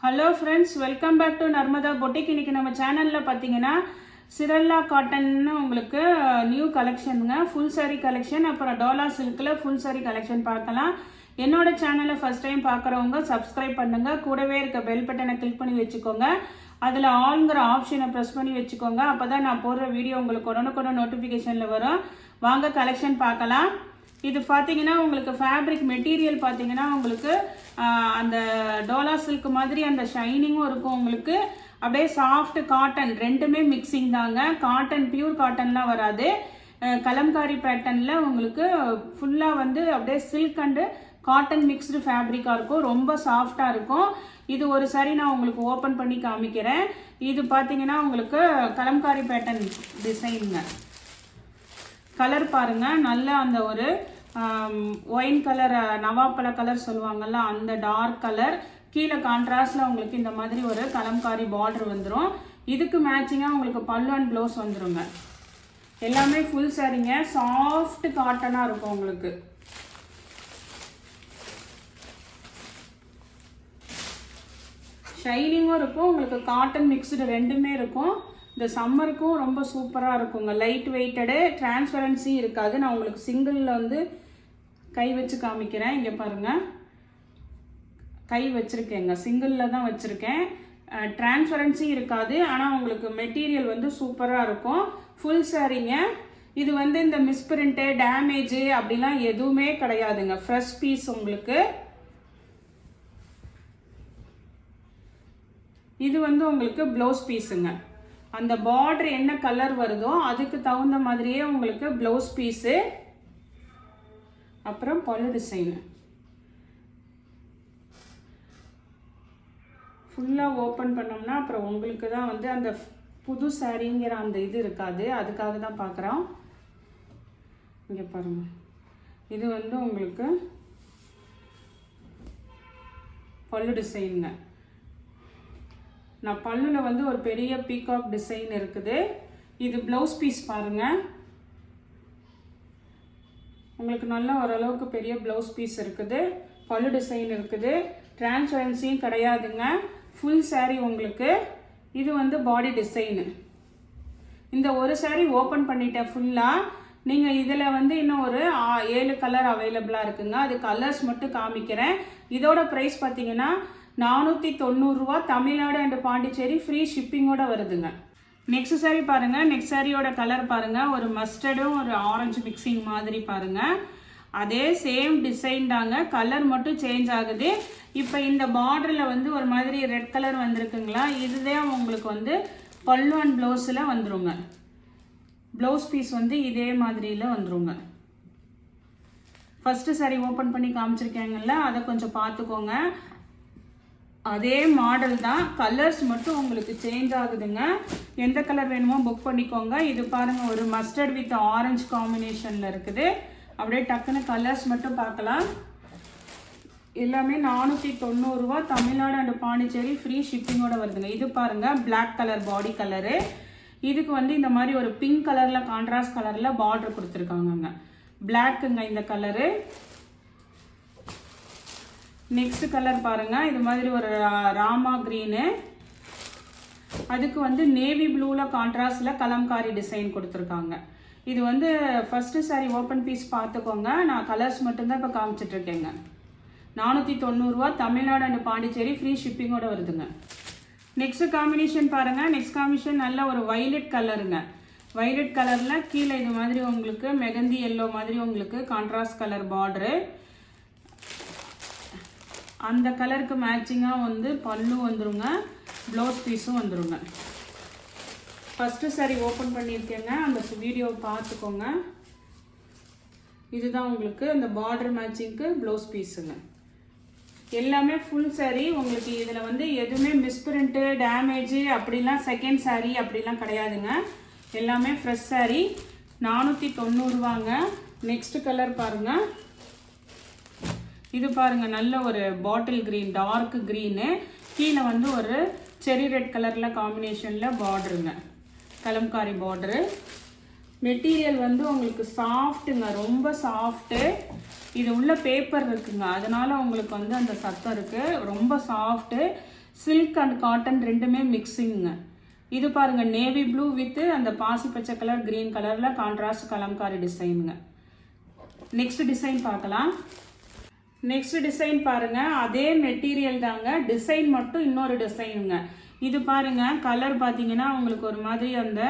Hello friends, welcome back to Narmada boutique. இன்றைக்கி நம்ம சேனலில் பார்த்தீங்கன்னா சிரல்லா காட்டன்னு உங்களுக்கு நியூ கலெக்ஷனுங்க, ஃபுல் சாரீ கலெக்ஷன், அப்புறம் டோலா சில்கில் ஃபுல் சாரீ கலெக்ஷன் பார்க்கலாம். என்னோட சேனலை ஃபஸ்ட் டைம் பார்க்குறவங்க சப்ஸ்கிரைப் பண்ணுங்கள், கூடவே இருக்க பெல் பட்டனை கிளிக் பண்ணி வச்சுக்கோங்க, அதில் ஆல்ங்கிற ஆப்ஷனை ப்ரெஸ் பண்ணி வச்சுக்கோங்க. அப்போ தான் நான் போடுற வீடியோ உங்களுக்கு உடனுக்குடன் நோட்டிஃபிகேஷனில் வரும். வாங்க கலெக்ஷன் பார்க்கலாம். இது பார்த்தீங்கன்னா உங்களுக்கு ஃபேப்ரிக் மெட்டீரியல் பார்த்தீங்கன்னா உங்களுக்கு அந்த டோலா சில்க் மாதிரி அந்த ஷைனிங்கும் இருக்கும். உங்களுக்கு அப்படியே சாஃப்ட் காட்டன் ரெண்டுமே மிக்சிங் தாங்க. காட்டன் பியூர் காட்டன்லாம் வராது, கலம்காரி பேட்டர்னில் உங்களுக்கு ஃபுல்லாக வந்து அப்படியே சில்க் அண்டு காட்டன் மிக்ஸ்டு ஃபேப்ரிக்காக இருக்கும், ரொம்ப சாஃப்டாக இருக்கும். இது ஒரு சாரி நான் உங்களுக்கு ஓப்பன் பண்ணி காமிக்கிறேன். இது பார்த்தீங்கன்னா உங்களுக்கு கலம்காரி பேட்டர்ன் டிசைனுங்க. கலர் பாருங்க, நல்ல அந்த ஒரு ஒயின் கலர், நவாப்பழ கலர் சொல்லுவாங்கல்ல, அந்த டார்க் கலர். கீழே கான்ட்ராஸ்ட்ல உங்களுக்கு இந்த மாதிரி ஒரு கலம்காரி பார்டர் வந்துடும். இதுக்கு மேட்சிங்காக உங்களுக்கு பல்லு அண்ட் ப்ளவுஸ் வந்துருங்க. எல்லாமே ஃபுல் சாரீங்க, சாஃப்ட் காட்டனாக இருக்கும். உங்களுக்கு ஷைனிங்கும் இருக்கும், உங்களுக்கு காட்டன் மிக்ஸ்டு ரெண்டுமே இருக்கும். இந்த சம்மருக்கும் ரொம்ப சூப்பராக இருக்குங்க. லைட் வெயிட்டடு, டிரான்ஸ்பரன்சி இருக்காது. நான் உங்களுக்கு சிங்கிளில் வந்து கை வச்சு காமிக்கிறேன். இங்கே பாருங்கள், கை வச்சுருக்கேங்க, சிங்கிளில் தான் வச்சுருக்கேன். டிரான்ஸ்பரன்சி இருக்காது, ஆனால் உங்களுக்கு மெட்டீரியல் வந்து சூப்பராக இருக்கும். ஃபுல் சாரீங்க. இது வந்து இந்த மிஸ்பிரிண்ட்டு, டேமேஜு அப்படிலாம் எதுவுமே கிடையாதுங்க. Fresh piece. உங்களுக்கு இது வந்து உங்களுக்கு ப்ளவுஸ் பீஸுங்க. அந்த பார்டர் என்ன கலர் வருதோ அதுக்கு தகுந்த மாதிரியே உங்களுக்கு ப்ளவுஸ் பீஸு, அப்புறம் பல்லு டிசைனு. ஃபுல்லாக ஓப்பன் பண்ணோம்னா அப்புறம் உங்களுக்கு தான் வந்து அந்த புது சாரிங்கிற அந்த இது இருக்காது, அதுக்காக தான் பார்க்குறோம். இங்கே பாருங்கள், இது வந்து உங்களுக்கு பல்லு டிசைனுங்க. நான் பல்லுல வந்து ஒரு பெரிய பீகாக் டிசைன் இருக்குது. இது ப்ளவுஸ் பீஸ் பாருங்க, உங்களுக்கு நல்லா ஓரளவுக்கு பெரிய ப்ளவுஸ் பீஸ் இருக்குது, பல்லு டிசைன் இருக்குது, டிரான்ஸ்பரன்சியும் கிடையாதுங்க. ஃபுல் சாரீ உங்களுக்கு. இது வந்து பாடி டிசைனு. இந்த ஒரு சாரீ ஓப்பன் பண்ணிட்டேன் ஃபுல்லாக. நீங்கள் இதில் வந்து இன்னும் ஒரு 7 கலர் அவைலபிளாக இருக்குங்க. அது கலர்ஸ் மட்டும் காமிக்கிறேன். இதோட ப்ரைஸ் பார்த்தீங்கன்னா 490 ரூபா. தமிழ்நாடு அண்ட் பாண்டிச்சேரி ஃப்ரீ ஷிப்பிங்கோட வருதுங்க. நெக்ஸ்ட் சாரீ பாருங்க. நெக்ஸ்ட் சாரியோட கலர் பாருங்க, ஒரு மஸ்டர்டும் ஒரு ஆரஞ்சு மிக்சிங் மாதிரி பாருங்க. அதே சேம் டிசைன் தாங்க, கலர் மட்டும் சேஞ்ச் ஆகுது. இப்போ இந்த பார்டரில் வந்து ஒரு மாதிரி ரெட் கலர் வந்திருக்குங்களா, இதுதான் உங்களுக்கு வந்து பல்லு அண்ட் ப்ளவுஸில் வந்துருங்க. ப்ளவுஸ் பீஸ் வந்து இதே மாதிரியில் வந்துருங்க. ஃபர்ஸ்ட் சாரீ ஓப்பன் பண்ணி காமிச்சிருக்கேங்கல்ல, அதை கொஞ்சம் பார்த்துக்கோங்க. அதே மாடல் தான், கலர்ஸ் மட்டும் உங்களுக்கு சேஞ்ச் ஆகுதுங்க. எந்த கலர் வேணுமோ புக் பண்ணிக்கோங்க. இது பாருங்க, ஒரு மஸ்டர்ட் வித் ஆரஞ்சு காம்பினேஷன்ல இருக்குது. அப்படியே டக்குன்னு கலர்ஸ் மட்டும் பார்க்கலாம். எல்லாமே 490 ரூபா. தமிழ்நாடு அண்ட் பாண்டிச்சேரி ஃப்ரீ ஷிப்பிங்கோட வருதுங்க. இது பாருங்க, பிளாக் கலர் பாடி கலரு. இதுக்கு வந்து இந்த மாதிரி ஒரு பிங்க் கலர்ல, கான்ட்ராஸ்ட் கலர்ல பார்டர் கொடுத்துருக்காங்க. பிளாக்குங்க இந்த கலரு. நெக்ஸ்ட் கலர் பாருங்க, இது மாதிரி ஒரு ராமா கிரீனு. அதுக்கு வந்து நேவி ப்ளூல கான்ட்ராஸ்ட்ல கலம்காரி டிசைன் கொடுத்துருக்காங்க. இது வந்து ஃபர்ஸ்ட் சாரி ஓப்பன் பீஸ் பார்த்துக்கோங்க. நான் கலர்ஸ் மட்டும்தான் இப்போ காமிச்சிட்டு இருக்கேங்க. 490 ரூபா. தமிழ்நாடு அண்ட் பாண்டிச்சேரி ஃப்ரீ ஷிப்பிங்கோட வருதுங்க. நெக்ஸ்ட் காம்பினேஷன் பாருங்க. நெக்ஸ்ட் காம்பினேஷன் நல்ல ஒரு வைலட் கலருங்க. வைலட் கலர்ல கீழே இது மாதிரி உங்களுக்கு மெகந்தி எல்லோ மாதிரி உங்களுக்கு கான்ட்ராஸ்ட் கலர் பார்டரு. அந்த கலருக்கு மேட்சிங்காக வந்து பல்லு வந்துருங்க, ப்ளவுஸ் பீஸும் வந்துருங்க. ஃபஸ்ட்டு சாரி ஓப்பன் பண்ணியிருக்கேங்க, அந்த வீடியோவை பார்த்துக்கோங்க. இதுதான் உங்களுக்கு அந்த பார்டர் மேட்சிங்க்கு ப்ளவுஸ் பீஸுங்க. எல்லாமே ஃபுல் சாரீ. உங்களுக்கு இதில் வந்து எதுவுமே மிஸ்பிரிண்ட்டு, டேமேஜு அப்படிலாம் செகண்ட் சாரீ அப்படிலாம் கிடையாதுங்க. எல்லாமே ஃப்ரெஷ் சாரீ. 490 ரூபாங்க. நெக்ஸ்ட் கலர் பாருங்கள். இது பாருங்க, நல்ல ஒரு பாட்டில் கிரீன், டார்க் கிரீனு. கீழே வந்து ஒரு செரி ரெட் கலர்ல காம்பினேஷன்ல பார்டருங்க, கலம்காரி பார்டரு. மெட்டீரியல் வந்து உங்களுக்கு சாஃப்ட்டுங்க, ரொம்ப சாஃப்ட்டு. இது உள்ள பேப்பர் இருக்குங்க, அதனால உங்களுக்கு வந்து அந்த சத்தம் இருக்கு. ரொம்ப சாஃப்ட்டு. சில்க் அண்ட் காட்டன் ரெண்டுமே மிக்சிங்க. இது பாருங்க நேவி ப்ளூ வித் அந்த பாசி பச்சை கலர் கிரீன் கலர்ல கான்ட்ராஸ்ட் கலம்காரி டிசைனுங்க. நெக்ஸ்ட் டிசைன் பார்க்கலாம். நெக்ஸ்ட் டிசைன் பாருங்க, அதே மெட்டீரியல் தாங்க, டிசைன் மட்டும் இன்னொரு டிசைனுங்க. இது பாருங்க கலர் பார்த்தீங்கன்னா உங்களுக்கு ஒரு மாதிரி அந்த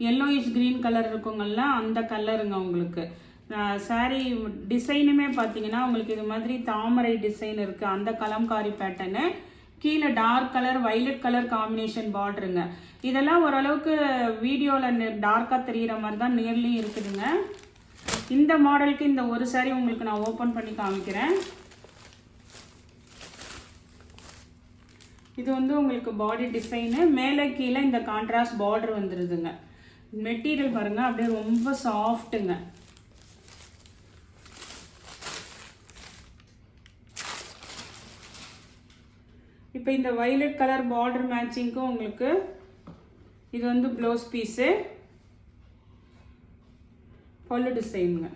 எல்லோயிஷ் கிரீன் கலர் இருக்குங்கல்ல, அந்த கலருங்க. உங்களுக்கு சாரீ டிசைனுமே பார்த்தீங்கன்னா உங்களுக்கு இது மாதிரி தாமரை டிசைன் இருக்கு, அந்த கலம்காரி பேட்டர்னு. கீழே dark colour violet colour combination பார்டருங்க. இதெல்லாம் ஓரளவுக்கு வீடியோவில் டார்க்காக தெரிகிற மாதிரி தான் நேர்லேயும் இருக்குதுங்க. இந்த மாடலுக்கு இந்த ஒரு சாரி உங்களுக்கு நான் ஓப்பன் பண்ணி காமிக்கிறேன். இது வந்து உங்களுக்கு பாடி டிசைனு, மேலே கீழே இந்த கான்ட்ராஸ்ட் பார்டர் வந்துடுதுங்க. மெட்டீரியல் பாருங்க அப்படியே ரொம்ப சாஃப்ட்டுங்க. இப்போ இந்த வைலட் கலர் பார்டர் மேட்சிங்க்கும் உங்களுக்கு இது வந்து ப்ளவுஸ் பீஸு, பல்லு டிசைனுங்க.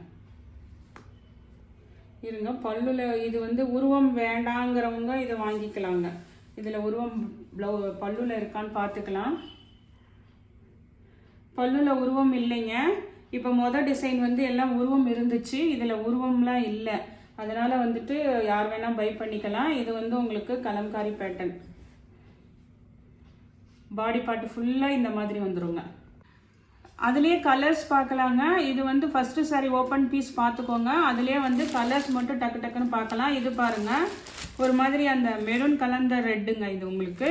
இருங்க பல்லுல இது வந்து உருவம் வேண்டாங்கிறவங்க இதை வாங்கிக்கலாங்க. இதில் உருவம் பல்லுல இருக்கான்னு பார்த்துக்கலாம். பல்லுல உருவம் இல்லைங்க. இப்போ மொதல் டிசைன் வந்து எல்லாம் உருவம் இருந்துச்சு, இதில் உருவம்லாம் இல்லை. அதனால வந்துட்டு யார் வேணா பை பண்ணிக்கலாம். இது வந்து உங்களுக்கு கலம்காரி பேட்டர்ன், பாடி பார்ட் ஃபுல்லாக இந்த மாதிரி வந்துருங்க. அதுலேயே கலர்ஸ் பார்க்கலாங்க. இது வந்து ஃபர்ஸ்ட் சாரி ஓப்பன் பீஸ் பார்த்துக்கோங்க. அதுலேயே வந்து கலர்ஸ் மட்டும் டக்கு டக்குன்னு பார்க்கலாம். இது பாருங்க ஒரு மாதிரி அந்த மெரூன் கலந்த ரெட்டுங்க. இது உங்களுக்கு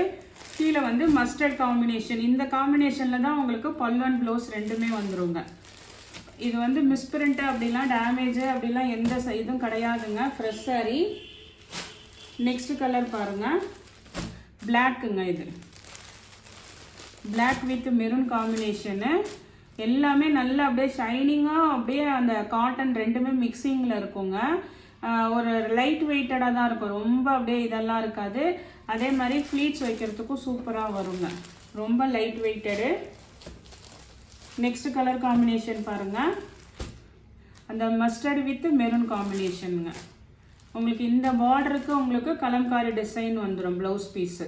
கீழே வந்து மஸ்டர்ட் காம்பினேஷன். இந்த காம்பினேஷனில் தான் உங்களுக்கு பல்லு அண்ட் ப்ளவுஸ் ரெண்டுமே வந்துருங்க. இது வந்து மிஸ்பிரிண்ட் அப்படிலாம் டேமேஜ் அப்படிலாம் எந்த இதுவும் கிடையாதுங்க. Fresh sorry. நெக்ஸ்ட் கலர் பாருங்க, பிளாக்குங்க. இது பிளாக் வித் மெரூன் காம்பினேஷனு. எல்லாமே நல்லா அப்படியே ஷைனிங்காக அப்படியே அந்த காட்டன் ரெண்டுமே மிக்சிங்கில் இருக்குங்க. ஒரு லைட் வெயிட்டடாக தான் இருக்கும், ரொம்ப அப்படியே இதெல்லாம் இருக்காது. அதே மாதிரி ஃப்ளீட்ஸ் வைக்கிறதுக்கும் சூப்பராக வருங்க, ரொம்ப light weighted. Next colour combination பாருங்க, அந்த மஸ்டர்ட் வித் மெரூன் காம்பினேஷனுங்க. உங்களுக்கு இந்த பார்டருக்கு உங்களுக்கு கலம்காரி டிசைன் வந்துடும். Blouse piece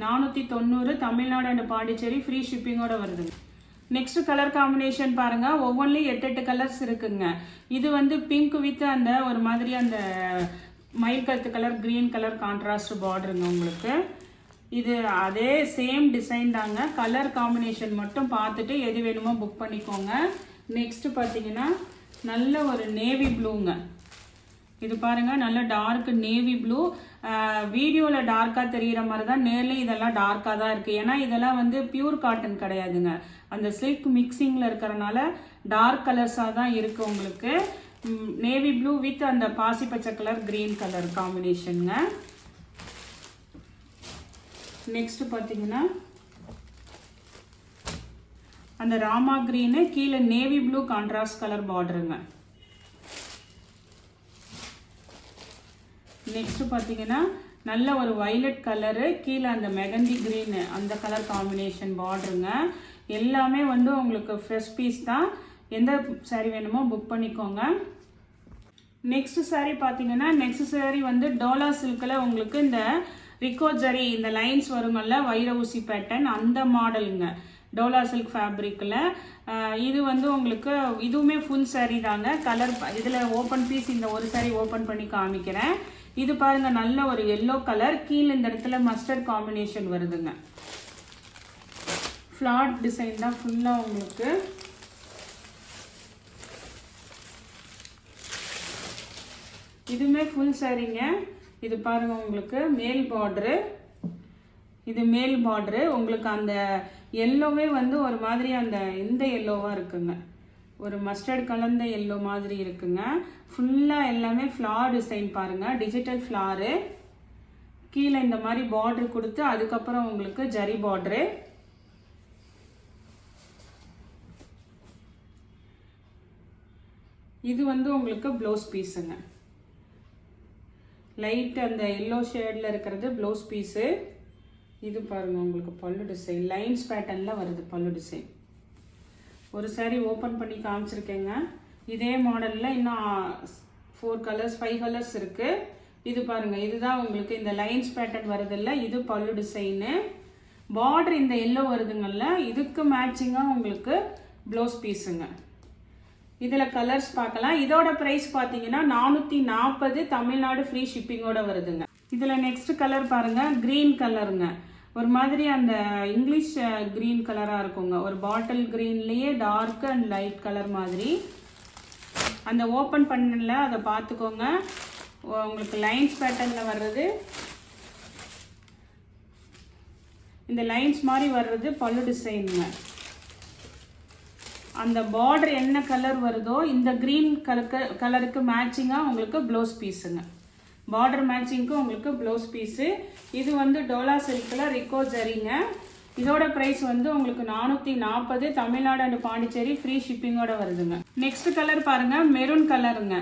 490, Tamil Nadu and Pondicherry, free ஷிப்பிங்கோட வருதுங்க. நெக்ஸ்ட் கலர் காம்பினேஷன் பாருங்க, ஒவ்வொன்றிலையும் 8 கலர்ஸ் இருக்குங்க. இது வந்து பிங்க் வித் அந்த ஒரு மாதிரி அந்த மயில் கருத்து கலர் கிரீன் கலர் கான்ட்ராஸ்ட் பார்டருங்க. உங்களுக்கு இது அதே சேம் டிசைன் தாங்க, கலர் காம்பினேஷன் மட்டும் பார்த்துட்டு எது வேணுமோ புக் பண்ணிக்கோங்க. நெக்ஸ்ட் பார்த்தீங்கன்னா நல்ல ஒரு நேவி ப்ளூங்க. இது பாருங்க நல்ல டார்க் நேவி ப்ளூ. வீடியோவில் டார்க்காக தெரிகிற மாதிரி தான், நேர்லேயும் இதெல்லாம் டார்க்காக தான் இருக்குது. ஏன்னா இதெல்லாம் வந்து பியூர் காட்டன் கிடையாதுங்க, அந்த சில்க் மிக்சிங்கில் இருக்கிறனால டார்க் கலர்ஸாக தான் இருக்குது. உங்களுக்கு நேவி ப்ளூ வித் அந்த பாசி பச்சை கலர் கிரீன் கலர் காம்பினேஷனுங்க. நெக்ஸ்ட் பார்த்தீங்கன்னா அந்த ராமா கிரீனு, கீழே நேவி ப்ளூ கான்ட்ராஸ்ட் கலர் பார்டருங்க. நெக்ஸ்ட் பார்த்தீங்கன்னா நல்ல ஒரு வைலட் கலரு, கீழே அந்த மெகந்தி கிரீனு அந்த கலர் காம்பினேஷன் பார்டருங்க. எல்லாமே வந்து உங்களுக்கு ஃப்ரெஷ் பீஸ் தான். எந்த சாரீ வேணுமோ புக் பண்ணிக்கோங்க. நெக்ஸ்ட் சாரீ பார்த்தீங்கன்னா நெக்ஸ்ட் சாரீ வந்து டோலா சில்கில் உங்களுக்கு இந்த ரிக்கோ ஜரி இந்த லைன்ஸ் வருங்கல்ல, வைர ஊசி பேட்டர்ன் அந்த மாடலுங்க. டோலா சில்க் ஃபேப்ரிக்கில் இது வந்து உங்களுக்கு இதுவுமே ஃபுல் சாரீ தாங்க. கலர் இதில் ஓப்பன் பீஸ் இந்த ஒரு சாரீ ஓப்பன் பண்ணி காமிக்கிறேன். இது பாருங்க நல்ல ஒரு எல்லோ கலர், கீழே இந்த இடத்துல மஸ்டர்ட் காம்பினேஷன் வருதுங்க. ஃப்ளாட் டிசைன் தான் ஃபுல்லாக உங்களுக்கு. இதுவுமே ஃபுல் சாரீங்க. இது பாருங்க உங்களுக்கு மேல் பார்டரு, இது மேல் பார்டரு. உங்களுக்கு அந்த எல்லோவே வந்து ஒரு மாதிரி அந்த இந்த எல்லோவாக இருக்குங்க, ஒரு மஸ்டர்ட் கலந்த எல்லோ மாதிரி இருக்குங்க. ஃபுல்லாக எல்லாமே ஃப்ளார் டிசைன் பாருங்கள், டிஜிட்டல் ஃப்ளாரு. கீழே இந்த மாதிரி பார்டர் கொடுத்து அதுக்கப்புறம் உங்களுக்கு ஜரி பார்டரு. இது வந்து உங்களுக்கு ப்ளவுஸ் பீஸுங்க. லைட் அந்த எல்லோ ஷேடில் இருக்கிறது ப்ளவுஸ் பீஸு. இது பாருங்கள் உங்களுக்கு பல்லு டிசைன் லைன்ஸ் பேட்டர்னில் வருது பல்லு டிசைன். ஒரு சாரீ ஓப்பன் பண்ணி காமிச்சிருக்கேங்க. இதே மாடலில் இன்னும் 4 கலர்ஸ் 5 கலர்ஸ் இருக்குது. இது பாருங்கள், இதுதான் உங்களுக்கு இந்த லைன்ஸ் பேட்டர்ன் வருதில்ல, இது பல்லு டிசைனு. பார்டர் இந்த எல்லோ வருதுங்கள்ல, இதுக்கு மேட்சிங்காக உங்களுக்கு ப்ளவுஸ் பீஸுங்க. இதில் கலர்ஸ் பார்க்கலாம். இதோட ப்ரைஸ் பார்த்தீங்கன்னா 440, தமிழ்நாடு ஃப்ரீ ஷிப்பிங்கோட வருதுங்க. இதில் நெக்ஸ்ட் கலர் பாருங்கள், க்ரீன் கலருங்க. ஒரு மாதிரி அந்த இங்கிலீஷ் க்ரீன் கலராக இருக்குங்க. ஒரு பாட்டில் க்ரீன்லேயே டார்க் அண்ட் லைட் கலர் மாதிரி. அந்த ஓப்பன் பண்ணல, அதை பார்த்துக்கோங்க. உங்களுக்கு லைன்ஸ் பேட்டர்னில் வர்றது, இந்த லைன்ஸ் மாதிரி வர்றது பல்லு டிசைனுங்க. அந்த பார்டர் என்ன கலர் வருதோ இந்த க்ரீன் கலருக்கு மேட்சிங்காக உங்களுக்கு ப்ளவுஸ் பீஸுங்க. பார்டர் மேட்சிங்க்கு உங்களுக்கு ப்ளவுஸ் பீஸு. இது வந்து டோலா சில்கில் ரிக்கோ ஜரிங்க. இதோட ப்ரைஸ் வந்து உங்களுக்கு 440, தமிழ்நாடு அண்ட் பாண்டிச்சேரி ஃப்ரீ ஷிப்பிங்கோட வருதுங்க. நெக்ஸ்ட் கலர் பாருங்கள், மெரூன் கலருங்க.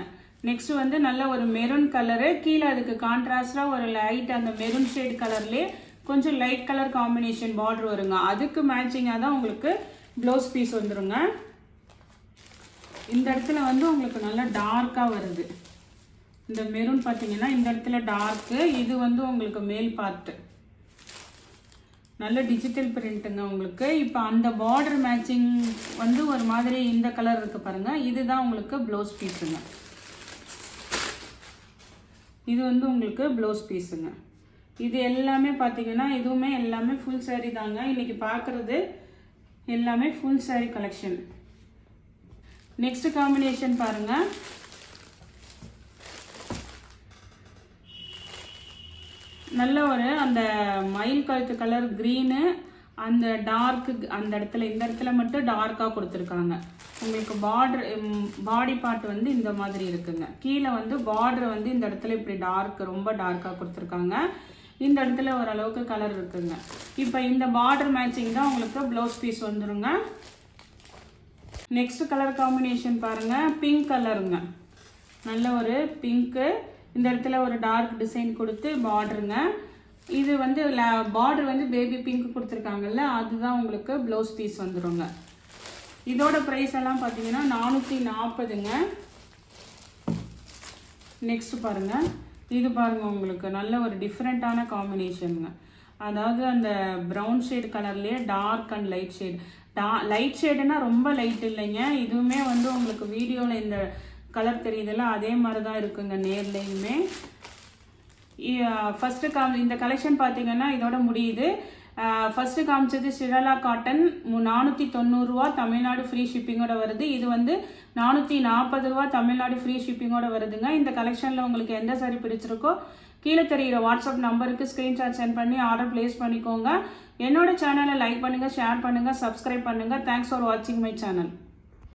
நெக்ஸ்ட் வந்து நல்ல ஒரு மெரூன் கலரு, கீழே அதுக்கு கான்ட்ராஸ்டாக ஒரு லைட் அந்த மெரூன் ஷேட் கலர்லேயே கொஞ்சம் லைட் கலர் காம்பினேஷன் பார்டர் வருங்க. அதுக்கு மேட்சிங்காக தான் உங்களுக்கு ப்ளவுஸ் பீஸ் வந்துருங்க. இந்த இடத்துல வந்து உங்களுக்கு நல்லா டார்க்காக வருது. இந்த மெரூன் பார்த்தீங்கன்னா இந்த இடத்துல டார்க்கு, இது வந்து உங்களுக்கு மேல் பார்ட்டு நல்ல டிஜிட்டல் பிரிண்ட்டுங்க உங்களுக்கு. இப்போ அந்த பார்டர் மேட்சிங் வந்து ஒரு மாதிரி இந்த கலர் இருக்குது பாருங்கள், இதுதான் உங்களுக்கு ப்ளவுஸ் பீஸுங்க. இது வந்து உங்களுக்கு ப்ளவுஸ் பீஸுங்க. இது எல்லாமே பார்த்தீங்கன்னா இதுவுமே எல்லாமே ஃபுல் சாரீ தாங்க. இன்றைக்கி பார்க்குறது எல்லாமே full sari collection. Next combination பாருங்கள், நல்ல ஒரு அந்த மயில் கழுத்து கலர் க்ரீனு, அந்த டார்க்கு அந்த இடத்துல இந்த இடத்துல மட்டும் டார்க்காக கொடுத்துருக்காங்க. உங்களுக்கு பாடி பார்ட் வந்து இந்த மாதிரி இருக்குங்க. கீழே வந்து பார்டர் வந்து இந்த இடத்துல இப்படி டார்க் ரொம்ப டார்க்காக கொடுத்துருக்காங்க. இந்த இடத்துல ஓரளவுக்கு கலர் இருக்குங்க. இப்போ இந்த பார்டர் மேட்சிங் தான் உங்களுக்கு ப்ளவுஸ் பீஸ் வந்துருங்க. நெக்ஸ்ட் கலர் காம்பினேஷன் பாருங்கள், பிங்க் கலருங்க. நல்ல ஒரு பிங்க்கு, இந்த இடத்துல ஒரு டார்க் டிசைன் கொடுத்து பார்டருங்க. இது வந்து பார்டர் வந்து பேபி பிங்க் கொடுத்துருக்காங்கல்ல, அதுதான் உங்களுக்கு ப்ளவுஸ் பீஸ் வந்துடுங்க. இதோட ப்ரைஸ் எல்லாம் பார்த்தீங்கன்னா 440ங்க. நெக்ஸ்ட் பாருங்கள், இது பாருங்கள், உங்களுக்கு நல்ல ஒரு டிஃப்ரெண்ட்டான காம்பினேஷனுங்க. அதாவது அந்த ப்ரௌன் ஷேட் கலர்லேயே dark and light shade. Light ஷேடுனா ரொம்ப லைட் இல்லைங்க, இதுவுமே வந்து உங்களுக்கு வீடியோவில் இந்த கலர் தெரியுதுல்ல அதே மாதிரி தான் இருக்குங்க நேர்லேயுமே. ஃபஸ்ட்டு இந்த கலெக்ஷன் பார்த்தீங்கன்னா இதோட முடியுது. ஃபஸ்ட்டு காமிச்சது சிரலா காட்டன் 490 தமிழ்நாடு ஃப்ரீ ஷிப்பிங்கோட வருது. இது வந்து 440 தமிழ்நாடு ஃப்ரீ ஷிப்பிங்கோட வருதுங்க. இந்த கலெக்ஷனில் உங்களுக்கு எந்த சாரி பிடிச்சிருக்கோ கீழே தெரிகிற வாட்ஸ்அப் நம்பருக்கு ஸ்க்ரீன்ஷாட் சென்ட் பண்ணி ஆர்டர் ப்ளேஸ் பண்ணிக்கோங்க. என்னோட சேனலை லைக் பண்ணுங்கள், ஷேர் பண்ணுங்கள், சப்ஸ்கிரைப் பண்ணுங்கள். தேங்க்ஸ் ஃபார் வாட்சிங் மை சேனல்.